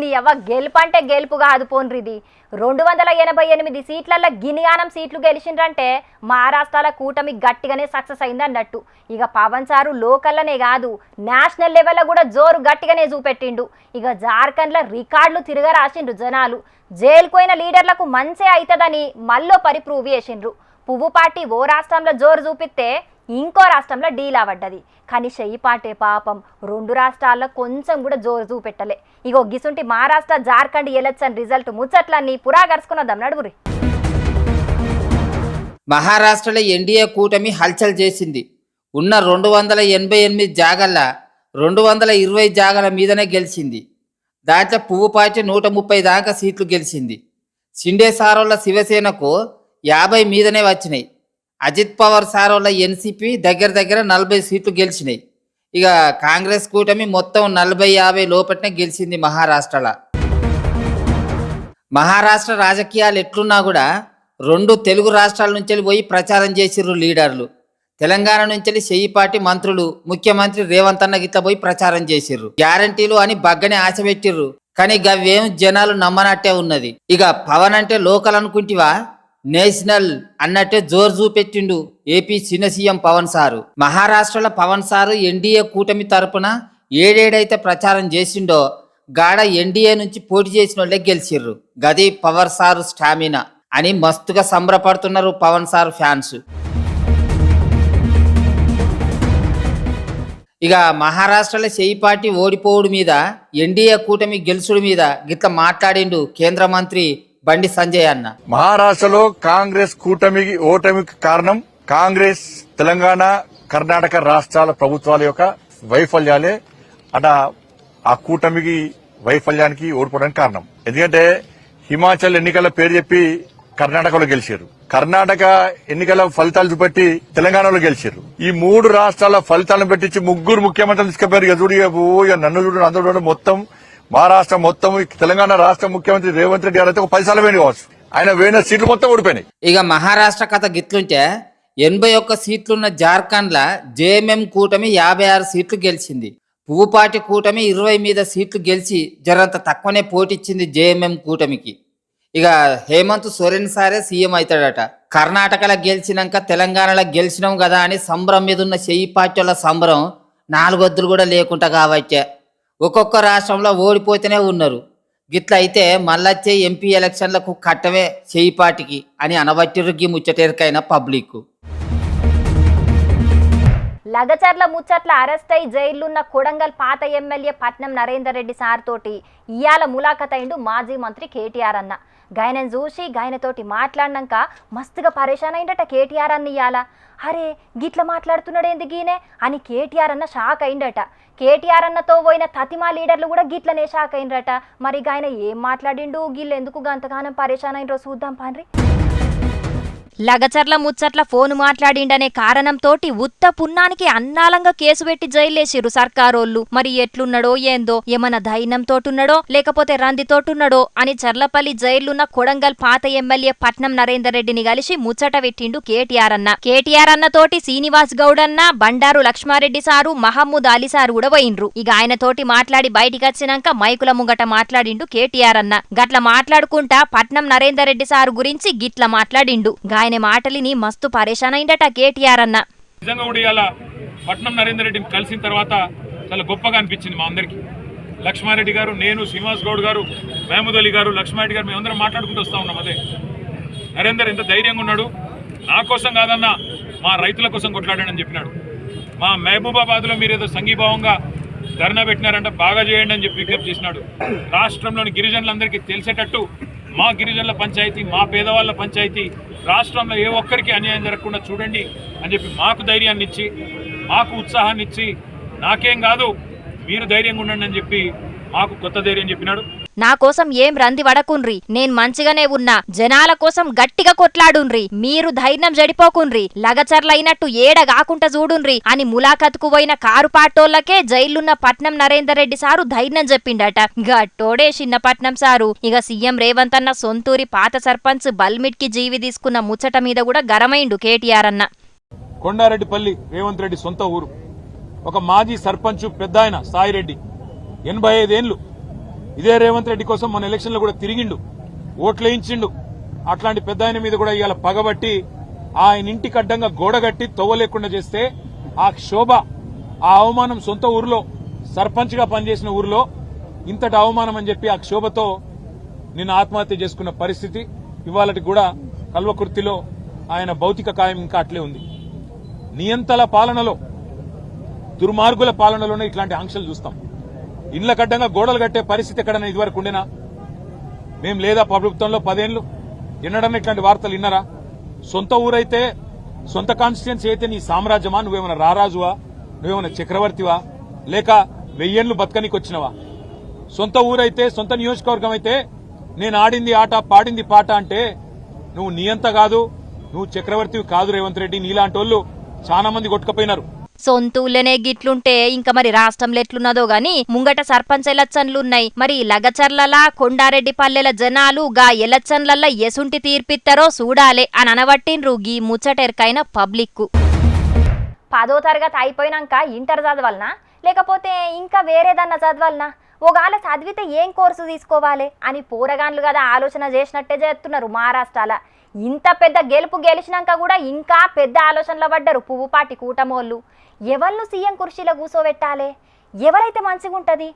నీ అవ్వ గెలుపు అంటే గెలుపు కాదు పోన్రిది 288 సీట్లల్లో గినిగానం సీట్లు గెలిచిండ్రంటే మహారాష్ట్రలో కూటమి గట్టిగానే సక్సెస్ అయింది అన్నట్టు. ఇక పవన్ సారు లోకల్లనే కాదు నేషనల్ లెవెల్లో కూడా జోరు గట్టిగానే చూపెట్టిండు. ఇక జార్ఖండ్లో రికార్డులు తిరగ రాసిండ్రు జనాలు. జైలుకోయిన లీడర్లకు మంచే అవుతుందని మళ్ళీ పరిప్రూవ్ చేసిండ్రు. పువ్వు పార్టీ ఓ రాష్ట్రంలో జోరు చూపిస్తే ఇంకో రాష్ట్రంలో డీలా పడ్డది. కానీ చెయ్యిపాటే పాపం 2 రాష్ట్రాల్లో కొంచెం కూడా జోరు చూపెట్టలే. ఇగో గిసుంటి మహారాష్ట్ర జార్ఖండ్ ఎలక్షన్ రిజల్ట్ ముచ్చట్లన్నీ పురాగరుచుకున్నదాం నడుగురి. మహారాష్ట్రలో ఎన్డీఏ కూటమి హల్చల్ చేసింది. ఉన్న 288 జాగల్ల 220 జాగల మీదనే గెలిచింది. దాంట్లో పువ్వు పార్టీ 130 దాకా సీట్లు గెలిచింది. షిండే సారోళ్ళ శివసేనకు 50 మీదనే వచ్చినాయి. అజిత్ పవార్ సారోళ్ళ ఎన్సీపీ దగ్గర 40 సీట్లు గెలిచినాయి. ఇక కాంగ్రెస్ కూటమి మొత్తం 40-50 లోపట్నే గెలిచింది మహారాష్ట్రలో. మహారాష్ట్ర రాజకీయాలు ఎట్లున్నా కూడా 2 తెలుగు రాష్ట్రాల నుంచి పోయి ప్రచారం చేసిర్రు లీడర్లు. తెలంగాణ నుంచి చెయ్యిపాటి మంత్రులు ముఖ్యమంత్రి రేవంత్ అన్న గిట్ల పోయి ప్రచారం చేసిర్రు. గ్యారంటీలు అని బగ్గనే ఆశ పెట్టిర్రు. కానీ గవ్వేం జనాలు నమ్మనట్టే ఉన్నది. ఇక పవన్ అంటే లోకల్ అనుకుంటివా, నేషనల్ అన్నట్టే జోరు చూపెట్టిండు ఏపీ చిన్న సీఎం పవన్ సారు. మహారాష్ట్రలో పవన్ సారు ఎన్డీఏ కూటమి తరపున ఏడేడైతే ప్రచారం చేసిండో గాడ ఎన్డీఏ నుంచి పోటీ చేసిన వాళ్ళే గెలిచిర్రు. గది పవర్ సారు స్టామినా అని మస్తుగా సంబరపడుతున్నారు పవన్ సారు ఫ్యాన్స్. ఇక మహారాష్ట్రలో చెయ్యిపాటి ఓడిపోవుడు మీద ఎన్డీఏ కూటమి గెలుచుడు మీద గిట్ల మాట్లాడిండు కేంద్ర మంత్రి బండి సంజయ్ అన్న. మహారాష్ట్రలో కాంగ్రెస్ కూటమికి ఓటమికి కారణం కాంగ్రెస్ తెలంగాణ కర్ణాటక రాష్ట్రాల ప్రభుత్వాల యొక్క వైఫల్యాలే అట ఆ కూటమికి వైఫల్యానికి ఓడిపోవడానికి కారణం. ఎందుకంటే హిమాచల్ ఎన్నికల పేరు చెప్పి కర్ణాటకలో గెలిచారు, కర్ణాటక ఎన్నికల ఫలితాలు చూపెట్టి తెలంగాణలో గెలిచారు. ఈ 3 రాష్ట్రాల ఫలితాలను పెట్టించి 3 ముఖ్యమంత్రులు తీసుకుపోయారు. ఇక నన్ను చూడు అందరూ చూడండి, మొత్తం మహారాష్ట్ర మొత్తం తెలంగాణ రాష్ట్ర ముఖ్యమంత్రి రేవంత్ రెడ్డి గారు అయితే ఒక 10 సార్లు వేడి కావచ్చు. ఆయన వేయిన సీట్లు మొత్తం ఓడిపోయినాయి. ఇక మహారాష్ట్ర కథ గిట్లుంటే 81 సీట్లున్న జార్ఖండ్ల జేఎంఎం కూటమి 56 సీట్లు గెలిచింది. పువ్వుపాటి కూటమి 20 మీద సీట్లు గెలిచి జరంత తక్కువనే పోటీచ్చింది జేఎంఎం కూటమికి. ఇక హేమంత్ సోరెన్ సారే సీఎం అవుతాడట. కర్ణాటకలో గెలిచినాక తెలంగాణలో గెలిచినాం కదా అని సంబరం మీద ఉన్న చెయ్యి పార్టీల సంబరం 4 వద్దులు కూడా లేకుండా కాబట్టే ఒక్కొక్క రాష్ట్రంలో ఓడిపోతూనే ఉన్నారు. గిట్ల అయితే మళ్ళొచ్చే ఎంపీ ఎలక్షన్లకు కట్టవే చెయ్యిపాటికి అని అనబట్టిరుగ్గి ముచ్చటేరికైన పబ్లిక్. లగచర్ల ముచ్చట్ల అరెస్ట్ అయి జైలున్న కొడంగల్ పాత ఎమ్మెల్యే పట్నం నరేందర్ రెడ్డి సార్ తోటి ఇయాల ములాఖత్ అయిండు మాజీ మంత్రి కేటీఆర్ అన్న. గాయనను చూసి గాయనతోటి మాట్లాడినాక మస్తుగా పరేషాన్ అయిందట కేటీఆర్ అన్న. ఇయాల అరే గిట్ల మాట్లాడుతున్నాడు ఎందుకు గీనే అని కేటీఆర్ అన్న షాక్ అయిందట. కేటీఆర్ అన్నతో పోయిన తతిమా లీడర్లు కూడా గిట్లనే షాక్ అయిందట. మరి గాయన ఏం మాట్లాడిండు, గిళ్ళు ఎందుకు గంతగానం పరేషాన్ అయినరో చూద్దాం పాన్రి. లగచర్ల ముచ్చట్ల ఫోను మాట్లాడిండనే కారణంతోటి ఉత్త పున్నానికి అన్నాలంగా కేసు పెట్టి జైలేసిర్రు సర్కారోళ్ళు. మరి ఎట్లున్నాడో ఏందో, ఏమన్నా ధైర్యంతోటున్నాడో లేకపోతే రందితోటున్నాడో అని చర్లపల్లి జైలున్న కొడంగల్ పాత ఎమ్మెల్యే పట్నం నరేందర్ రెడ్డిని కలిసి ముచ్చట పెట్టిండు కేటీఆర్ అన్న. కేటీఆర్ అన్న తోటి శ్రీనివాస్ గౌడ్ అన్న, బండారు లక్ష్మారెడ్డి సారు, మహమ్మద్ అలీ సారు కూడా పోయిండ్రు. ఇక ఆయన తోటి మాట్లాడి బయటికొచ్చినాక మైకుల ముంగట మాట్లాడిండు కేటీఆర్ అన్న. గట్ల మాట్లాడుకుంటా పట్నం నరేందర్ రెడ్డి సారు గురించి గిట్ల మాట్లాడిండు. ఆయన మాటలిని మస్తు పరేషాన్ అయిందట కేటీఆర్ అన్న. నిజంగా కూడా ఇలా పట్నం నరేందర్ రెడ్డిని కలిసిన తర్వాత చాలా గొప్పగా అనిపించింది మా అందరికీ. లక్ష్మారెడ్డి గారు, నేను, శ్రీనివాస్ గౌడ్ గారు, మహమూద్ అలీ గారు, లక్ష్మారెడ్డి గారు మేమందరం మాట్లాడుకుంటూ వస్తూ ఉన్నాం. అదే నరేందర్ ఎంత ధైర్యంగా ఉన్నాడు, నా కోసం కాదన్నా మా రైతుల కోసం కొట్లాడాడని చెప్పినాడు. మా మహబూబాబాద్లో మీరు ఏదో సంఘీభావంగా ధర్నా పెట్టినారంటే బాగా చేయండి అని చెప్పి విజ్ఞప్తి చేసినాడు. రాష్ట్రంలోని గిరిజనులందరికీ తెలిసేటట్టు మా గిరిజనుల పంచాయతీ, మా పేదవాళ్ళ పంచాయతీ రాష్ట్రంలో ఏ ఒక్కరికి అన్యాయం జరగకుండా చూడండి అని చెప్పి మాకు ధైర్యాన్ని ఇచ్చి, మాకు ఉత్సాహాన్ని ఇచ్చి, నాకేం కాదు మీరు ధైర్యంగా ఉండండి అని చెప్పి మాకు కొత్త ధైర్యం చెప్పినాడు. నా కోసం ఏం రంది వడకుండ్రి, నేను మంచిగానే ఉన్నా, జనాల కోసం గట్టిగా కొట్లాడుండ్రి, మీరు ధైర్యం జడిపోకుండ్రి, లగచర్లైనట్టు ఏడగాకుంట చూడుండ్రి అని ములాఖత్కు పోయిన కారు పాటోళ్లకే జైలున్న పట్నం నరేందర్ రెడ్డి సారు ధైర్యం చెప్పిండట. గట్టోడే చిన్నపట్నం సారు. ఇక సీఎం రేవంత్ అన్న సొంతూరి పాత సర్పంచ్ బల్మిట్కి జీవి తీసుకున్న ముచ్చట మీద కూడా గరమైండు కేటీఆర్ అన్న. కొండారెడ్డిపల్లి రేవంత్ రెడ్డి సొంత ఊరు. ఒక మాజీ సర్పంచ్ పెద్ద ఆయన సాయిరెడ్డి 85 ఏళ్లు ఇదే రేవంత్ రెడ్డి కోసం మన ఎలక్షన్లో కూడా తిరిగిండు, ఓట్లు వేయించిండు. అట్లాంటి పెద్ద ఆయన మీద కూడా ఇవాళ పగబట్టి ఆయన ఇంటికి అడ్డంగా గోడగట్టి తవ్వలేకుండా చేస్తే ఆ క్షోభ, ఆ అవమానం సొంత ఊరిలో సర్పంచ్గా పనిచేసిన ఊరిలో ఇంతటి అవమానం అని చెప్పి ఆ క్షోభతో నిన్న ఆత్మహత్య చేసుకున్న పరిస్థితి. ఇవాళకి కూడా కల్వకుర్తిలో ఆయన భౌతిక కాయం ఇంకా అట్లే ఉంది. నియంతల పాలనలో, దుర్మార్గుల పాలనలోనే ఇట్లాంటి ఆంక్షలు చూస్తాం. ఇండ్ల కడ్డంగా గోడలు కట్టే పరిస్థితి ఎక్కడన్నా ఇదివరకు ఉండేనా? మేం లేదా ప్రభుత్వంలో 10 ఏళ్లు ఎన్నడన్నా ఇట్లాంటి వార్తలు విన్నారా? సొంత ఊరైతే, సొంత కాన్స్టిట్యున్సీ అయితే నీ సామ్రాజ్యమా? నువ్వేమైనా రారాజువా? నువ్వేమైనా చక్రవర్తివా? లేక 1000 ఏళ్లు బతకనికి వచ్చినవా? సొంత ఊరైతే, సొంత నియోజకవర్గం అయితే నేను ఆడింది ఆట, పాడింది పాట అంటే నువ్వు నియంత కాదు, నువ్వు చక్రవర్తివి కాదు రేవంత్ రెడ్డి. నీలాంటి వాళ్ళు చాలా మంది కొట్టుకుపోయినారు. సొంతూళ్ళనే గిట్లుంటే ఇంకా మరి రాష్ట్రంలో ఎట్లున్నదో గాని ముంగట సర్పంచ్ ఎలక్షన్లున్నాయి. మరి లగచర్లలా కొండారెడ్డి పల్లెల జనాలు గా ఎలక్షన్లల్లా ఎసుంటి తీర్పిస్తారో చూడాలే అని అనబట్టిండ్రు గీ ముచ్చటెరకైన పబ్లిక్. 10వ తరగతి అయిపోయినాక ఇంటర్ చదవాలనా లేకపోతే ఇంకా వేరేదన్నా చదవాలనా? ఒకవేళ చదివితే ఏం కోర్సు తీసుకోవాలి అని పోరగాన్లు కదా ఆలోచన చేసినట్టే చేస్తున్నారు మహారాష్ట్రలో. ఇంత పెద్ద గెలుపు గెలిచినాక కూడా ఇంకా పెద్ద ఆలోచనలో పడ్డారు పువ్వుపాటి కూటమోళ్ళు. ఎవళ్ళు సీఎం కుర్చీలో కూసోబెట్టాలి, ఎవరైతే మంచిగా ఉంటుంది,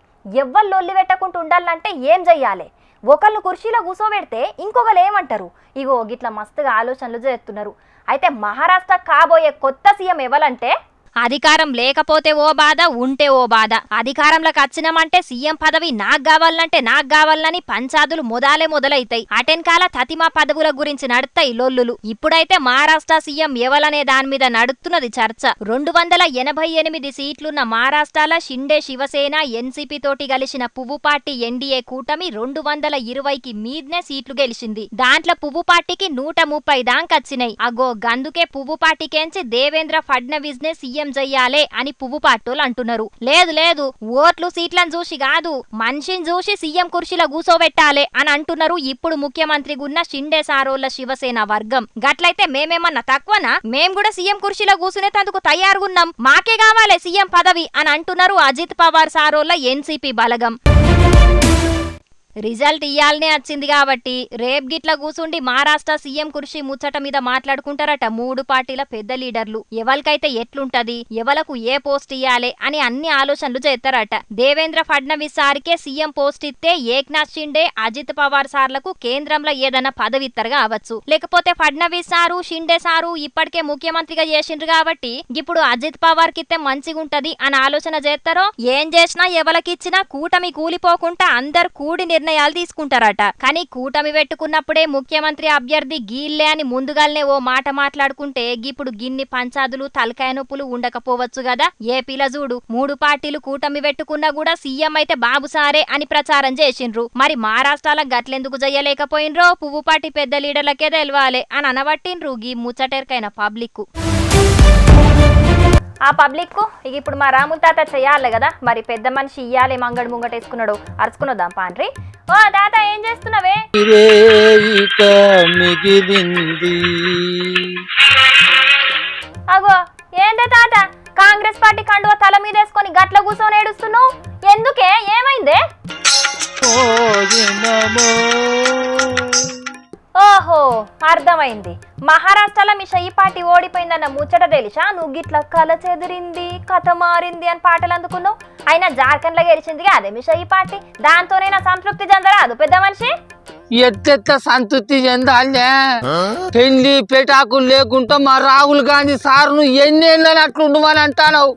ఎవరు లొల్లి పెట్టకుండా ఉండాలంటే ఏం చెయ్యాలి? ఒకళ్ళు కుర్చీలో కూసోబెడితే ఇంకొకరు ఏమంటారు? ఇగో గిట్లా మస్తుగా ఆలోచనలు చేస్తున్నారు. అయితే మహారాష్ట్ర కాబోయే కొత్త సీఎం ఎవరంటే, అధికారం లేకపోతే ఓ బాధ, ఉంటే ఓ బాధ. అధికారంలోకి వచ్చినామంటే సీఎం పదవి నాకు కావాలని పంచాదులు మొదలైతాయి. అటెన్కాల తతిమా పదవుల గురించి నడుస్తాయి లొల్లులు. ఇప్పుడైతే మహారాష్ట్ర సీఎం ఎవలనే దాని మీద నడుస్తున్నది చర్చ. 288 సీట్లున్న మహారాష్ట్రలో షిండే శివసేన ఎన్సీపీ తోటి కలిసిన పువ్వుపాటి ఎన్డీఏ కూటమి 220కి మీదనే సీట్లు గెలిచింది. దాంట్లో పువ్వుపాటికి 130 దాంకొచ్చినాయి. అగో గందుకే పువ్వుపాటికేంచి దేవేంద్ర ఫడ్నవీస్ నే సీఎం చెయ్యాలే అని పువ్వుపాటోళ్ళు అంటున్నారు. లేదు ఓట్లు సీట్లను చూసి కాదు, మనిషిని చూసి సీఎం కుర్చీలో కూసోబెట్టాలే అని అంటున్నారు ఇప్పుడు ముఖ్యమంత్రిగా ఉన్న షిండే సారోళ్ల శివసేన వర్గం. గట్లయితే మేమేమన్నా తక్కువనా? మేం కూడా సీఎం కుర్చీలో కూసునేందుకు తయారుగున్నాం, మాకే కావాలే సీఎం పదవి అని అంటున్నారు అజిత్ పవార్ సారోళ్ల ఎన్సీపీ బలగం. రిజల్ట్ ఇయ్యాలనే వచ్చింది కాబట్టి రేపు గిట్ల కూసుండి మహారాష్ట్ర సీఎం కుర్చీ ముచ్చట మీద మాట్లాడుకుంటారట 3 పార్టీల పెద్ద లీడర్లు. ఎవరికైతే ఎట్లుంటది, ఎవలకు ఏ పోస్ట్ ఇయ్యాలే అని అన్ని ఆలోచనలు చేస్తారట. దేవేంద్ర ఫడ్నవీస్ సార్కే సీఎం పోస్ట్ ఇస్తే ఏక్నాథ్ షిండే, అజిత్ పవార్ సార్లకు కేంద్రంలో ఏదైనా పదవి ఇత్తరు కావచ్చు. లేకపోతే ఫడ్నవీస్ సారు, షిండే సారు ఇప్పటికే ముఖ్యమంత్రిగా చేసిండ్రు కాబట్టి ఇప్పుడు అజిత్ పవార్ కిత్తే మంచిగుంటది అని ఆలోచన చేస్తారో, ఏం చేసినా ఎవలకిచ్చినా కూటమి కూలిపోకుండా అందరు కూడి నిర్ణయాలు తీసుకుంటారట. కానీ కూటమి పెట్టుకున్నప్పుడే ముఖ్యమంత్రి అభ్యర్థి గీల్లే అని ముందుగానే ఓ మాట మాట్లాడుకుంటే ఇప్పుడు గిన్ని పంచాదులు తలకాయ నొప్పులు ఉండకపోవచ్చు కదా. ఏపీల చూడు 3 పార్టీలు కూటమి పెట్టుకున్నా కూడా సీఎం అయితే బాబు సారే అని ప్రచారం చేసిండ్రు. మరి మహారాష్ట్రలో గట్లెందుకు చెయ్యలేకపోయినరో పువ్వుపాటి పెద్ద లీడర్లకే తెలవాలే అని అనబట్టిండ్రు గీ ముచ్చటెరకైన పబ్లిక్. ఆ పబ్లిక్ ఇక ఇప్పుడు మా రాముల తాత చెయ్యాలి కదా, మరి పెద్ద మనిషి ఇయ్యాలి మంగడు ముంగటేసుకున్నాడు. అరుచుకున్నదాం పాండ్రి. ఓ తాత ఏం చేస్తున్నావే? అగో ఏందే తాత కాంగ్రెస్ పార్టీ కండువా తల మీద వేసుకొని గట్ల కూర్చొని ఏడుస్తున్నావు, ఎందుకే? ఏమైందే? ఓహో అర్థమైంది. మహారాష్ట్రలో మీ షయ్యి పార్టీ ఓడిపోయిందన్న ముచ్చట తెలిసా? నువ్వు గిట్ల కల చెదిరింది, కథ మారింది అని పాటలు అందుకున్నావు. అయినా జార్ఖండ్ లో గెలిచిందిగా అదే మీ షయ్యి పార్టీ, దాంతోనే నా సంతృప్తి చెందరాదు పెద్ద మనిషి? ఎట్ట సంతృప్తి చెందాలే? పెళ్లి పెటాకులు లేకుండా మా రాహుల్ గాంధీ సార్ నువ్వు ఎన్నేళ్ళని అట్లా ఉండమని అంటావు.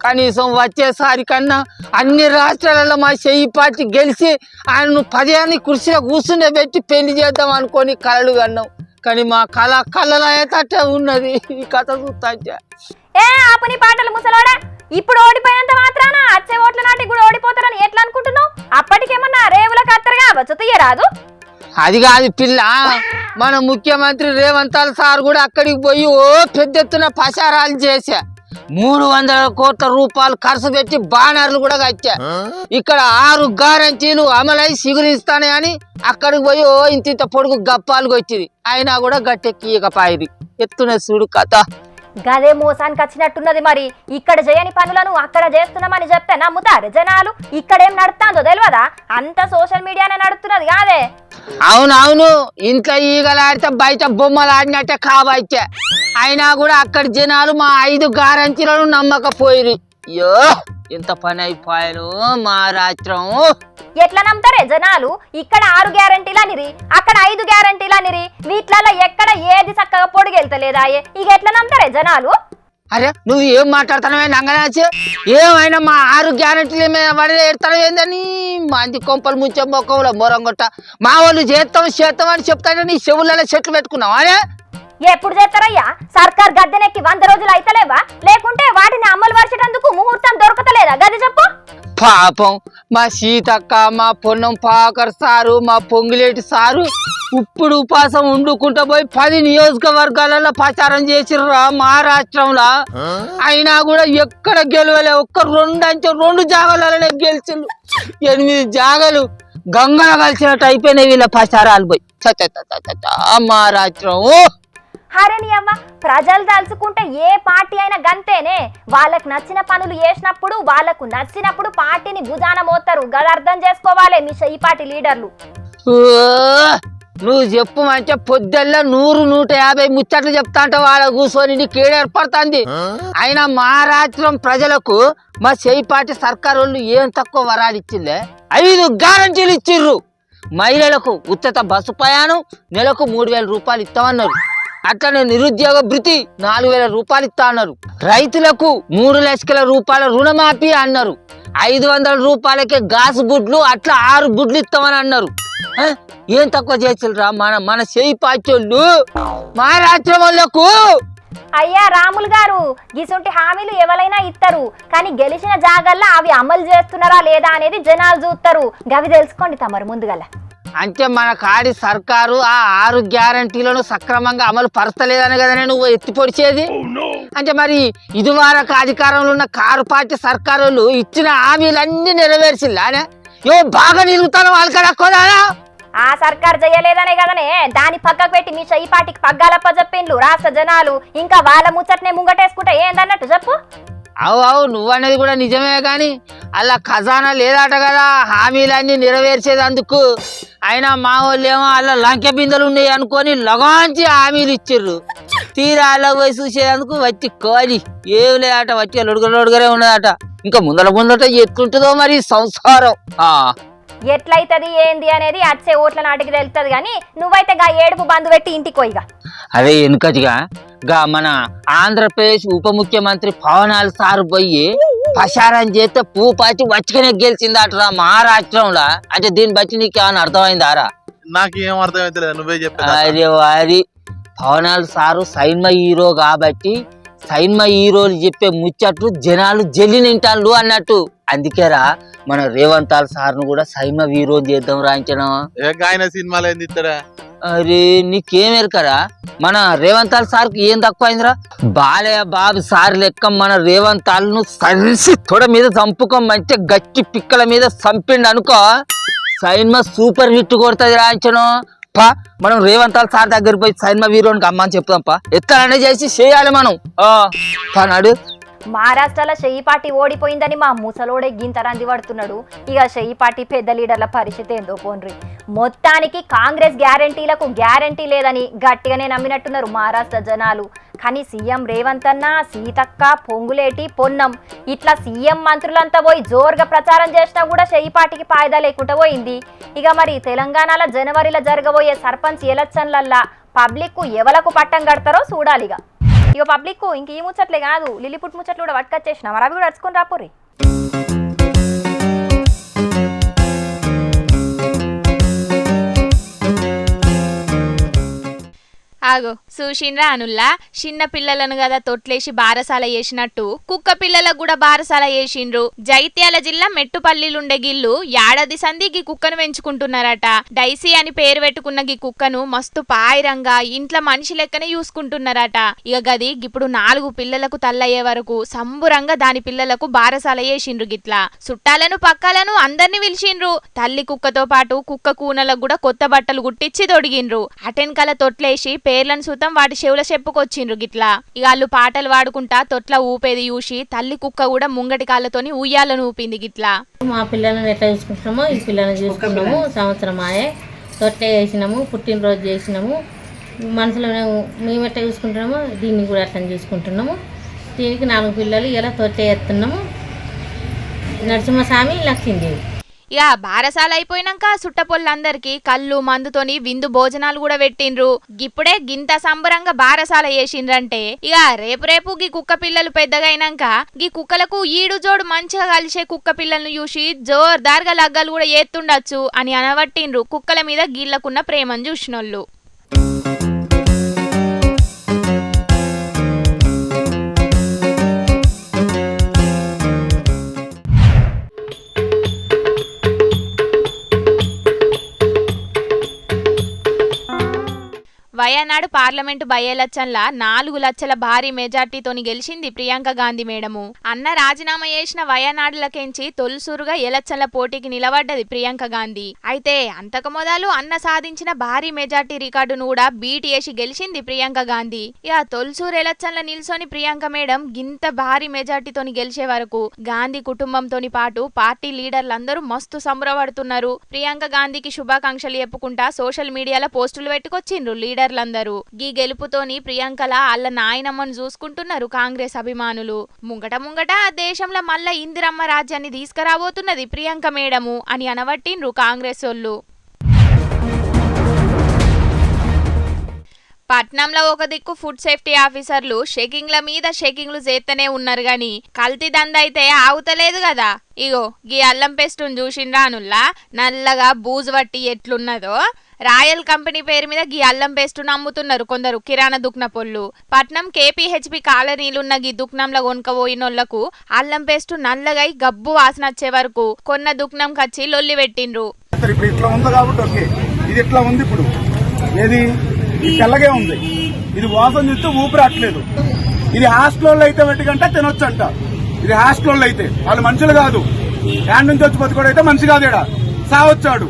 కనీసం వచ్చేసారి కన్నా అన్ని రాష్ట్రాలలో మా చెయ్యి పార్టీ గెలిచి ఆయన 10 ఏళ్ళని కుర్చీలో కూర్చునే పెట్టి పెళ్లి చేద్దాం అనుకొని కలలు కన్నావు. కానీ మా కళలో అయితే ఉన్నది ఈ కథ చూస్తా. ఏ ఆపని పాటలు ముసలోడా, ఇప్పుడు ఓడిపోయినంత మాత్రాన అచ్చే ఓట్ల నాటికి కూడా ఓడిపోతారని ఎట్లా అనుకుంటున్నావు? అప్పటికేమన్నా రేవుల కత్తరగా అవ్వచ్చు, తీయరాదు. అది కాదు పిల్ల, మన ముఖ్యమంత్రి రేవంత్ సార్ కూడా అక్కడికి పోయి ఓ పెద్ద ఎత్తున ప్రచారాలు చేశా. 300 కోట్ల రూపాయలు ఖర్చు పెట్టి బ్యానర్లు కూడా కట్టా. ఇక్కడ 6 గ్యారంటీలు అమలై సిగురిస్తానే అని అక్కడికి పోయి ఓ ఇంత పొడుగు గప్పాలు కొట్టింది. అయినా కూడా గట్టెక్కియకపాయింది. ఎత్తున చూడు కథ. గదే మోసానికి వచ్చినట్టున్నది. మరి ఇక్కడ చేయని పనులను అక్కడ చేస్తున్నామని చెప్తే నమ్ముతారు జనాలు? ఇక్కడేం నడుస్తుందో తెలియదా? అంత సోషల్ మీడియానే నడుస్తున్నది కాదే. అవునవును, ఇంట్లో ఈగలాడితే బయట బొమ్మలు ఆడినట్టే కాబట్టే. అయినా కూడా అక్కడ జనాలు మా 5 గ్యారెంటీలను నమ్మకపోయిరు. అయ్యో ఎంత పని అయిపోయాను మా రాత్రం. ఎట్లా నమ్ముతారే జనాలు? ఇక్కడ 6 గ్యారెంటీలు అనిరి, అక్కడ 5 గ్యారెంటీలు అనిరి. వీటిలలో ఎక్కడ ఏది చక్కగా పొడిగెళ్తలేదా? ఇక ఎట్లా నమ్ముతారే జనాలు? అరే నువ్వు ఏం మాట్లాడుతున్నావే నంగనాచి? ఏమైనా మా 6 గ్యారెంటీల మీద పడేస్తాను ఏందని మంది కొంపలు ముంచే మొక్కలో మొరంగొట్ట. మా వాళ్ళు చేస్తాం అని చెప్తానే నీ చెవులలో చెట్లు పెట్టుకున్నావు. అరే ఎప్పుడు చేస్తారయ్యా? సర్కార్ గద్దెనెక్కి 100 రోజులు అయితలేవా? లేకుంటే వాటిని అమలు పరిచేటందుకు ముహూర్తం దొరకతలేదా? గది చెప్పు. పాపం మా సీతక్క, మా పొన్నం పాకర్ సారు, మా పొంగిలేటి సారు ఇప్పుడు ఉపాసం వండుకుంటూ పోయి 10 నియోజకవర్గాలలో ప్రచారం చేసిర్రా మా రాష్ట్రంలో. అయినా కూడా ఎక్కడ గెలవలే. ఒక్క 2 జాగాలలోనే గెలిచిండు. 8 జాగాలు గంగలో కలిసినట్టు అయిపోయినాయి వీళ్ళ ప్రచారాలు పోయి. మా రాష్ట్రం. హరణి అవ్వ, ప్రజలు తలుచుకుంటే ఏ పార్టీ అయినా గంతేనే. వాళ్ళకు నచ్చిన పనులు చేసినప్పుడు, వాళ్ళకు నచ్చినప్పుడు పార్టీని భుజాన మోస్తారు. గది అర్థం చేసుకోవాలి మీ పార్టీ లీడర్లు. నువ్వు చెప్పు మంచిగా పొద్దుల్లో 100-150 ముచ్చట్లు చెప్తా అంటే వాళ్ళ కూర్చొని నీకు ఏర్పడుతుంది. అయినా మా రాష్ట్రం ప్రజలకు మా పార్టీ సర్కారు వాళ్ళు ఏం తక్కువ వరాలిచ్చిందే? 5 గ్యారెంటీలు ఇచ్చిర్రు. మహిళలకు ఉచిత బస్సు ప్రయాణం, నెలకు 3,000 రూపాయలు ఇస్తామన్నారు. అట్లనే నిరుద్యోగ భృతి 4,000 రూపాయలు ఇస్తా అన్నారు. రైతులకు 3 లక్షల రూపాయల రుణమాఫీ అన్నారు. 500 రూపాయలకే గ్యాస్ బుడ్లు, అట్లా 6 బుడ్లు ఇస్తామని అన్నారు. ఏం తక్కువ చేసిరా మన పార్టీ మా రాష్ట్రం వాళ్ళకు? అయ్యా రాములు గారు, గిసుంటి హామీలు ఎవరైనా ఇస్తారు, కానీ గెలిచిన జాగల్లో అవి అమలు చేస్తున్నారా లేదా అనేది జనాలు చూస్తారు. గవి తెలుసుకోండి తమరు ముందుగల. అంటే మన కాడి సర్కారు ఆ 6 గ్యారెంటీలను సక్రమంగా అమలు పరచలేదని కదా నువ్వు ఎత్తి పొడిచేది. అంటే మరి ఇదివరకు అధికారంలో ఉన్న కారు పార్టీ సర్కారు వాళ్ళు ఇచ్చిన హామీలన్నీ నెరవేర్చిల్లానే? బాగా నిలుగుతాను వాళ్ళకడా? ఆ సర్కార్ చేయలేదనే కదనే దాన్ని పక్కకు పెట్టి మీ పార్టీకి పగ్గాలప్ప చెప్పిండ్లు రాష్ట్ర జనాలు. ఇంకా వాళ్ళ ముచ్చట్నే ముంగటేసుకుంటే ఏందన్నట్టు చెప్పు. అవు నువ్వనేది కూడా నిజమే, కానీ అలా ఖజానా లేదట కదా హామీలన్నీ నెరవేర్చేదందుకు. అయినా మా వాళ్ళు ఏమో అలా లంకె బిందెలు ఉన్నాయి అనుకొని లగాంచి హామీలు ఇచ్చిర్రు. తీరా అలా పోయి చూసేందుకు వచ్చి కోడి ఏం లేదట, వచ్చి లొడుగరే ఉన్నదట. ఇంకా ముందట ఎట్లుంటుందో మరి సంసారం. ఎట్లయితది ఏంది అనేది అచ్చే ఓట్ల నాటికి తెలుస్తుంది. కానీ నువ్వైతే గా ఏడుపు బంధు పెట్టి ఇంటికి పోయిగా. అదే వెనుకటిగా మన ఆంధ్రప్రదేశ్ ఉప ముఖ్యమంత్రి పవనాలు సార్ పోయి ప్రచారం చేస్తే పూపాచి వచ్చుకునే గెలిచిందటరా మా రాష్ట్రంలో. అంటే దీన్ని బట్టి నీకు ఏమైనా అర్థమైందారా? నాకేం అర్థమైతే నువ్వే చెప్పా. అరే వారి పవనాలు సారు సైన్మ హీరో కాబట్టి సైన్మ హీరోలు చెప్పే ముచ్చట్లు జనాలు జల్లినింటాళ్ళు అన్నట్టు. అందుకేరా మన రేవంతాల్ సార్ను కూడా సైన్మ హీరో చేద్దాం రాయించడం. ఆయన సినిమాలు ఏంది ఇస్తారా? అరే నీకేమెరకరా మన రేవంతాల్ సార్కి ఏం తక్కువైందిరా? బాలయ్య బాబు సార్ లెక్క మన రేవంతాల్ను సరిసి తొడ మీద చంపుకో మంచి గట్టి పిక్కల మీద చంపిండు అనుకో, సైన్మ సూపర్ హిట్ కొడుతుంది రాయించను. పా మనం రేవంతాల్ సార్ దగ్గర పోయి సైన్మ హీరోనికి అమ్మని చెప్తాంపా. ఎట్లనే చేసి చేయాలి మనం. నాడు మహారాష్ట్రలో పార్టీ ఓడిపోయిందని మా ముసలోడే గింతరంది పడుతున్నాడు. ఇక పార్టీ పెద్ద లీడర్ల పరిస్థితి ఏందో పోన్రి. మొత్తానికి కాంగ్రెస్ గ్యారంటీలకు గ్యారంటీ లేదని గట్టిగానే నమ్మినట్టున్నారు మహారాష్ట్ర జనాలు. కానీ సీఎం రేవంత్ అన్న, సీతక్క, పొంగులేటి, పొన్నం ఇట్లా సీఎం మంత్రులంతా పోయి జోరుగా ప్రచారం చేసినా కూడా పార్టీకి ఫాయిదా లేకుండా పోయింది. ఇక మరి తెలంగాణలో జనవరిలో జరగబోయే సర్పంచ్ ఎలక్షన్లల్లా పబ్లిక్ ఎవలకు పట్టం కడతారో చూడాలిగా. ఇక పబ్లిక్ ఇంక ఈ ముచ్చట్లే కాదు, లిల్లీపుట్ ముచ్చట్లు కూడా పట్టుకొచ్చేసిన మరి అవి కూడా అరుచుకొని రాపోరి. ఆగో చూసిండ్రా అనుల్లా, చిన్న పిల్లలను కదా తొట్లేసి బారసాల చేసినట్టు కుక్క పిల్లలకు కూడా బారసాల చేసిండ్రు. జైత్యాల జిల్లా మెట్టుపల్లిలుండే గిల్లు ఏడాది సంధి గీ కుక్కను పెంచుకుంటున్నారట. డైసీ అని పేరు పెట్టుకున్న గీ కుక్కను మస్తు పాయిరంగా ఇంట్లో మనిషి లెక్కనే చూసుకుంటున్నారట. ఇక గది ఇప్పుడు 4 పిల్లలకు తల్లయ్యే వరకు సంబురంగా దాని పిల్లలకు బారసాల చేసిండ్రు. గిట్లా చుట్టాలను పక్కాలను అందరినీ పిలిచిండ్రు. తల్లి కుక్కతో పాటు కుక్క కూనలకు కూడా కొత్త బట్టలు గుట్టించి తొడిగిండ్రు. అటెన్కల తొట్లేసి పేరు పేర్లను సుతం వాటి చెవుల చెప్పుకొచ్చిండ్రు గిట్లా. ఇక వాళ్ళు పాటలు పాడుకుంటా తొట్ల ఊపేది చూసి తల్లి కుక్క కూడా ముంగటి కాళ్ళతోని ఉయ్యాలను ఊపింది గిట్లా. మా పిల్లలను ఎట్లా చూసుకుంటున్నామో ఈ పిల్లల్ని చూసుకున్నాము. సంవత్సరం ఆయే తొట్లే చేసినాము, పుట్టినరోజు చేసినాము. మనసులో మేము ఎట్లా చూసుకుంటున్నామో దీన్ని కూడా అట్లా చూసుకుంటున్నాము. దీనికి 4 పిల్లలు ఇలా తొట్లే ఎత్తున్నాము. నరసింహస్వామి, లక్ష్మీదేవి. ఇక బారసాల అయిపోయినాక సుట్టపొళ్ళందరికీ కళ్ళు మందుతోని విందు భోజనాలు కూడా పెట్టిండ్రు. గిప్పుడే గింత సంబరంగా బారసాల చేసిండ్రంటే ఇక రేపు గీ కుక్క పిల్లలు పెద్దగైనాక గీ కుక్కలకు ఈడు జోడు మంచిగా కలిసే కుక్క పిల్లలను చూసి జోర్దార్గా లగ్గాలు కూడా ఏత్తుండొచ్చు అని అనబట్టిండ్రు కుక్కల మీద గీళ్లకున్న ప్రేమను చూసినోళ్ళు. వయనాడు పార్లమెంటు బై ఎలక్షన్ల 4 లక్షల భారీ మెజార్టీతోని గెలిచింది ప్రియాంక గాంధీ మేడము. అన్న రాజీనామా చేసిన వయనాడులకెంచి తొలిసూరుగా ఎలక్షన్ల పోటీకి నిలబడ్డది ప్రియాంక గాంధీ. అయితే అంతకు మొదలు అన్న సాధించిన భారీ మెజార్టీ రికార్డును కూడా బీట్ చేసి గెలిచింది ప్రియాంక గాంధీ. ఇక తొలిసూరు ఎలక్షన్ల నిల్సొని ప్రియాంక మేడం గింత భారీ మెజార్టీతోని గెలిచే వరకు గాంధీ కుటుంబంతోని పాటు పార్టీ లీడర్లందరూ మస్తు సంబరపడుతున్నారు. ప్రియాంక గాంధీకి శుభాకాంక్షలు చెప్పుకుంటా సోషల్ మీడియాలో పోస్టులు పెట్టుకొచ్చిండ్రు లీడర్లందరూ. గీ గెలుపుతోని ప్రియాంకల అల్ల నాయనమ్మను చూసుకుంటున్నారు కాంగ్రెస్ అభిమానులు. ముంగట దేశంలో మళ్ళా ఇందిరమ్మ రాజ్యాన్ని తీసుకురాబోతున్నది ప్రియాంక మేడము అని అనబట్టిండ్రు కాంగ్రెస్ వాళ్ళు. పట్నంలో ఒక దిక్కు ఫుడ్ సేఫ్టీ ఆఫీసర్లు షెకింగ్ల మీద షెకింగ్లు చేస్తూనే ఉన్నారు గాని కల్తీ దందైతే ఆగుతలేదు కదా. ఇగో గీ అల్లం పేస్టును చూసిండ్రా అనుల్లా నల్లగా బూజు పట్టి ఎట్లున్నదో. రాయల్ కంపెనీ పేరు మీద గీ అల్లం పేస్టును అమ్ముతున్నారు కొందరు కిరాణా దుక్న పొల్లు. పట్నం కేపీహెచ్పి కాలనీలున్న గీ దుక్నంలో కొనుకపోయినోళ్లకు అల్లం పేస్టు నల్లగా గబ్బు వాసన వచ్చే వరకు కొన్న దుక్నం కచ్చి లొల్లి పెట్టిండ్రు. ఇది తెల్లగే ఉంది, ఇది వాసన చూస్తే ఊపిరాట్లేదు. ఇది హాస్టల్లో అయితే వెట్టుకంటే తినొచ్చంట. ఇది హాస్టల్లో అయితే వాళ్ళు మనుషులు కాదు, హ్యాండ్ నుంచి వచ్చి బతుకోడైతే మనిషి కాదు, ఇక్కడ సావచ్చాడు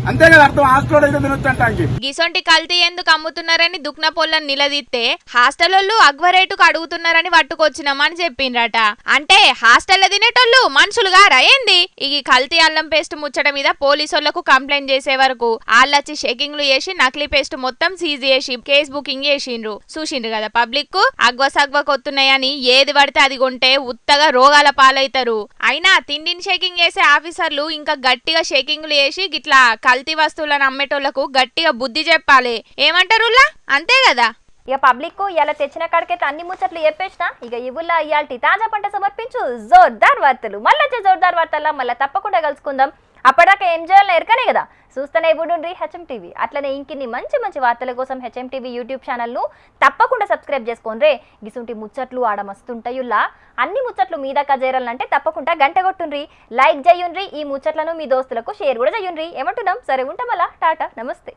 అంతే కదా అర్థం. హాస్టల్లో అయితే తినొచ్చంట. గిసొంటి కల్తీ ఎందుకు అమ్ముతున్నారని దుక్న పొల్లని నిలదీస్తే హాస్టల్లో అగ్వరేటుకు అడుగుతున్నారని పట్టుకొచ్చినామని చెప్పిండ్రట. అంటే హాస్టల్లో తినేటోళ్ళు మనుషులుగారా ఏంది? ఈ కల్తీ అల్లం పేస్ట్ ముచ్చట మీద పోలీసులకు కంప్లైంట్ చేసే వరకు వాళ్ళొచ్చి చెకింగ్లు చేసి నకిలీ పేస్ట్ మొత్తం సీజ్ చేసి కేసు బుకింగ్ చేసిండ్రు. చూసిండ్రు కదా పబ్లిక్ అగ్వ సగ్వ కొత్తున్నాయని ఏది పడితే అది కొంటే ఉత్తగా రోగాల పాలైతారు. అయినా తిండిని చెకింగ్ చేసే ఆఫీసర్లు ఇంకా గట్టిగా చెకింగ్లు చేసి గిట్లా కల్తీ వస్తువులను అమ్మేటోళ్లకు గట్టిగా బుద్ధి చెప్పాలి. ఏమంటారు అంతే కదా. ఇక పబ్లిక్ ఇలా తెచ్చిన కాడికైతే అన్ని ముచ్చట్లు చెప్పేసిన. ఇక ఇవుల్లా ఇయాల్టి తాజా పంట సమర్పించు జోర్దార్ వార్తలు. మళ్ళీ జోర్దార్ వార్తల్లో మళ్ళీ తప్పకుండా కలుసుకుందాం. అప్పటిదాకా ఏం చేయాలని ఎరకనే కదా, చూస్తూనే ఉండుండ్రి హెచ్ఎం టీవీ. అట్లనే ఇంకిన్ని మంచి వార్తల కోసం హెచ్ఎం టీవీ యూట్యూబ్ ఛానల్ను తప్పకుండా సబ్స్క్రైబ్ చేసుకోండి. గిసుంటి ముచ్చట్లు ఆడ మస్తుంటాయుల్లా. అన్ని ముచ్చట్లు మీద కజేరాలంటే తప్పకుండా గంట కొట్టుండ్రి, లైక్ చేయుండ్రి. ఈ ముచ్చట్లను మీ దోస్తులకు షేర్ కూడా చేయుండ్రి. ఏమంటున్నాం? సరే ఉంటాం. అలా టాటా, నమస్తే.